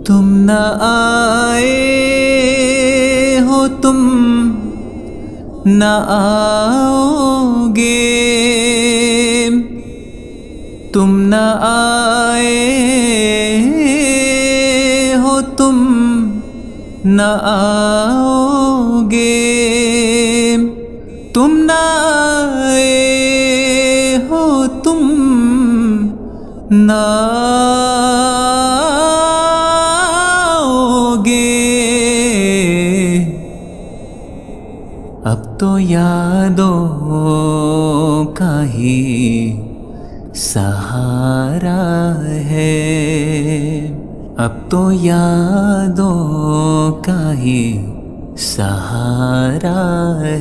तुम न आए हो, तुम न आओगे, तुम न आए हो, तुम न आओगे, तुम न आए हो, तुम न आओगे। अब तो यादों का ही सहारा है, अब तो यादों का ही सहारा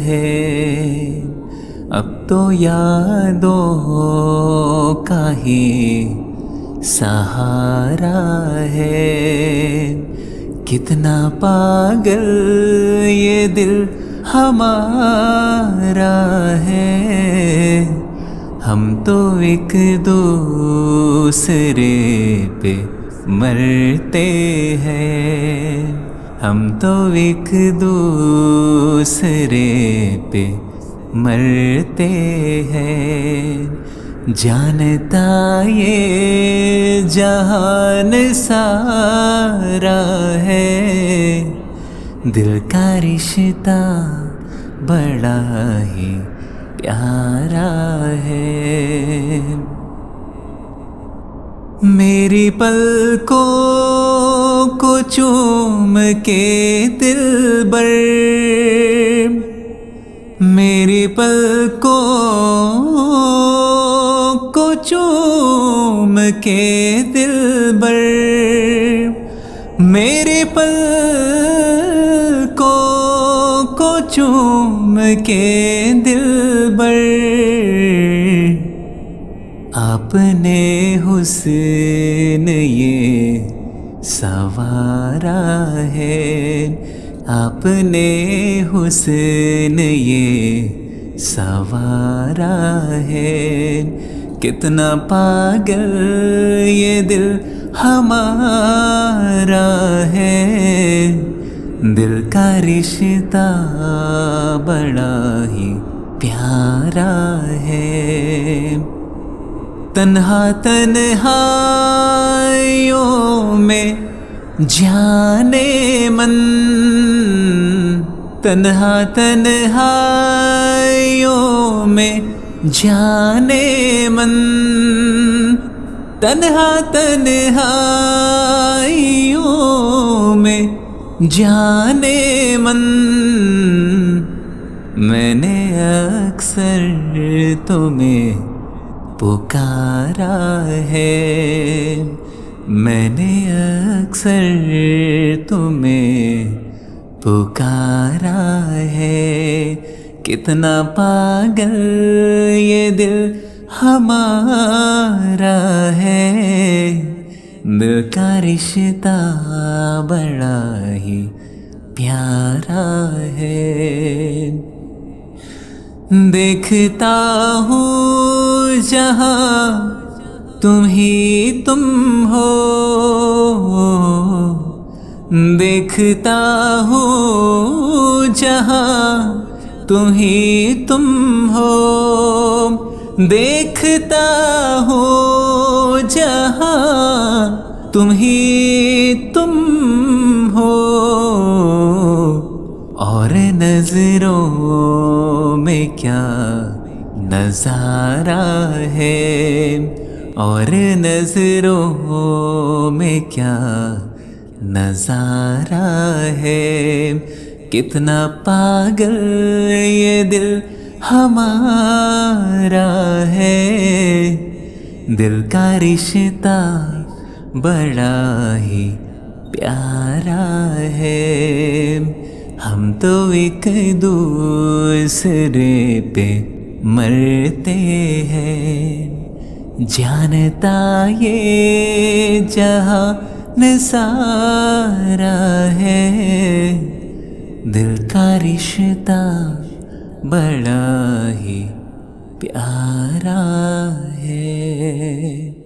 है, अब तो यादों का ही सहारा है। कितना पागल ये दिल हमारा है, हम तो एक दूसरे पे मरते हैं, हम तो एक दूसरे पे मरते हैं। जानता ये जहान सारा है, दिल का रिश्ता बड़ा ही प्यारा है। मेरी पलकों को चूम के दिलबर, मेरी पलकों को चूम के दिलबर, मेरी पलकों को चूम के दिलबर, आपने हुस्न ये सवारा है, आपने हुस्न ये सवारा है। कितना पागल ये दिल हमारा है, दिल का रिश्ता बड़ा ही प्यारा है। तन्हा तन्हाइयों में जाने मन, तन्हा तन्हाइयों में जाने मन, तन्हा तन्हाइयों में जाने मन। मैंने अक्सर तुम्हें पुकारा है, मैंने अक्सर तुम्हें पुकारा है। कितना पागल ये दिल हमारा है, दिल का रिश्ता बड़ा ही प्यारा है। देखता हूँ जहाँ तुम ही तुम हो, देखता हूँ जहाँ तुम ही तुम हो, देखता हूँ जहाँ तुम ही तुम हो। और नजरों में क्या नजारा है, और नजरों में क्या नजारा है। कितना पागल ये दिल हमारा है, दिल का रिश्ता बड़ा ही प्यारा है। हम तो एक दूसरे पे मरते हैं, जानता ये जहान सारा है, दिल का रिश्ता बड़ा ही प्यारा है।